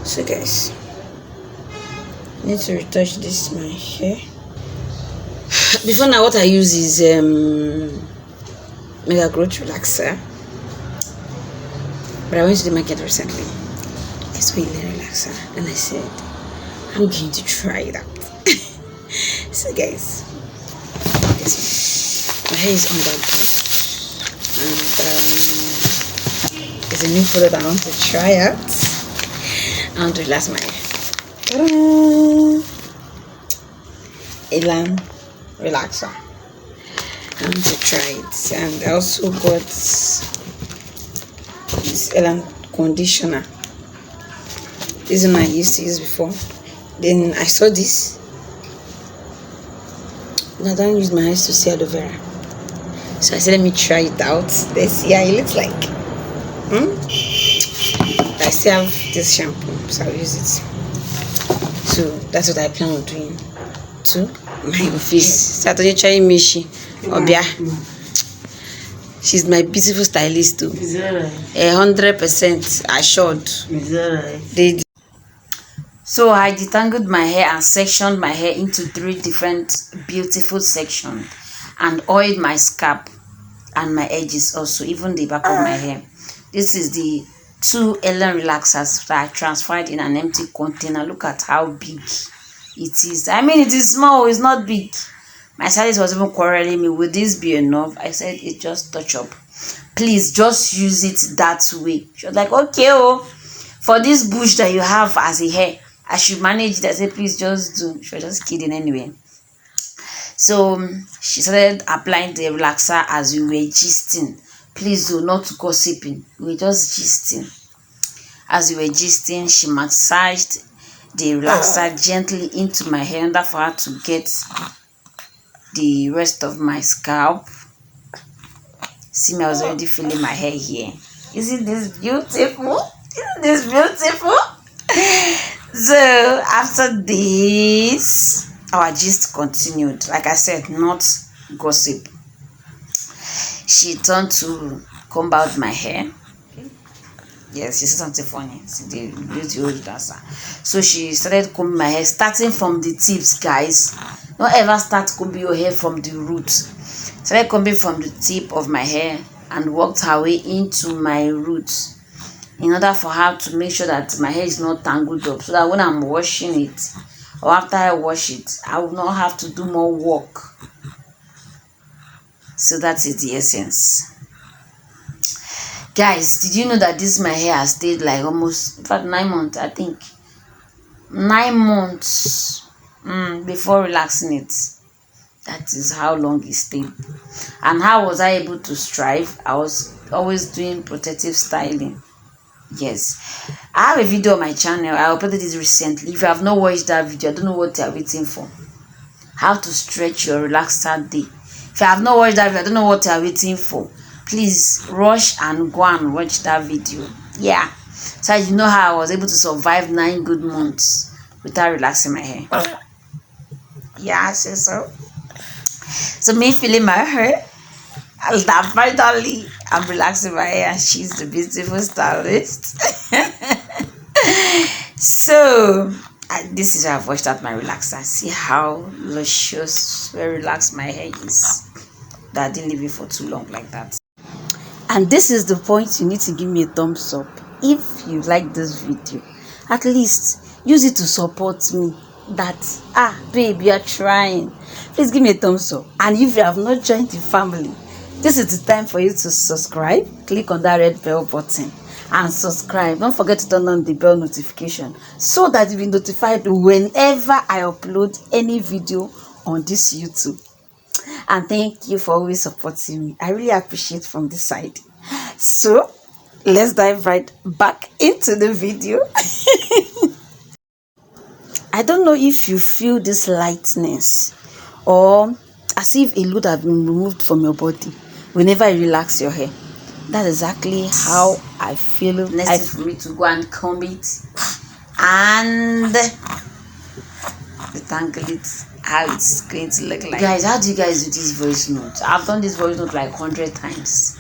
So guys, I need to retouch this my hair. Before now, what I use is Mega Growth Relaxer, but I went to the market recently. I saw a relaxer and I said I'm going to try it out. So guys, my hair is under and there's a new product I want to try out. I want to relax my hair. Ta-da! Elan relaxer. I want to try it, and I also got this Elan conditioner. This one I used to use before. Then I saw this. I don't use my eyes to see aloe vera, so I said let me try it out. Let's see how it looks like. I still have this shampoo, so I'll use it. So that's what I plan on doing to my office. Saturday trying Mishi Obia. She's my beautiful stylist too. 100% assured. So I detangled my hair and sectioned my hair into 3 different beautiful sections, and oiled my scalp and my edges also, even the back of my hair. This is the 2 Ellen relaxers that I transferred in an empty container. Look at how big it is. I mean, it is small, it's not big. My stylist was even quarreling me, will this be enough? I said it just touch up. Please just use it that way. She was like, okay, oh, for this bush that you have as a hair, I should manage it. I said, please just do. She was just kidding anyway. So she started applying the relaxer as we were gisting. Please do not gossiping. We were just gisting. As we were gisting, she massaged the relaxer gently into my hair in order for her to get the rest of my scalp. See me, I was already feeling my hair here. Isn't this beautiful? Isn't this beautiful? So after this, our gist continued. Like I said, not gossip. She turned to comb out my hair. Yes, she said something funny. The beauty old dancer. So she started combing my hair, starting from the tips, guys. Don't ever start combing your hair from the root. Started combing from the tip of my hair and worked her way into my roots, in order for her to make sure that my hair is not tangled up, so that when I'm washing it or after I wash it, I will not have to do more work. So that is the essence. Guys, did you know that this my hair has stayed like almost, in fact, 9 months, I think. 9 months before relaxing it. That is how long it stayed. And how was I able to strive? I was always doing protective styling. Yes, I have a video on my channel. I uploaded it recently. If you have not watched that video, I don't know what you are waiting for. How to stretch your relaxer day. If you have not watched that video, I don't know what you are waiting for. Please rush and go and watch that video. Yeah, so you know how I was able to survive 9 good months without relaxing my hair. Yeah, I say so. So me feeling my hair, and finally I'm relaxing my hair, and she's the beautiful stylist. So this is how I've washed out my relaxer. See how luscious, very relaxed my hair is. That I didn't leave it for too long like that. And this is the point. You need to give me a thumbs up if you like this video. At least use it to support me. That babe, you are trying. Please give me a thumbs up. And if you have not joined the family, this is the time for you to subscribe. Click on that red bell button and subscribe. Don't forget to turn on the bell notification so that you'll be notified whenever I upload any video on this YouTube. And thank you for always supporting me. I really appreciate from this side. So let's dive right back into the video. I don't know if you feel this lightness or as if a load has been removed from your body whenever you relax your hair. That's exactly how I feel. Next is for me to go and comb it and detangle it. How it's going to look like. Guys, how do you guys do this voice note? I've done this voice note like 100 times.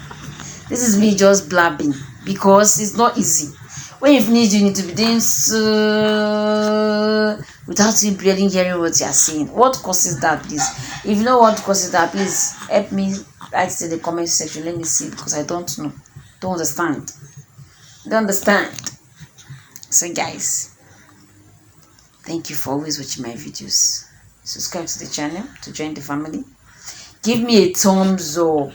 This is me just blabbing because it's not easy. When you finish, you need to be doing so without you barely hearing what you are saying. What causes that, please? If you know what causes that, please help me write it in the comment section. Let me see, because I don't know. Don't understand. So guys, thank you for always watching my videos. Subscribe to the channel to join the family. Give me a thumbs up.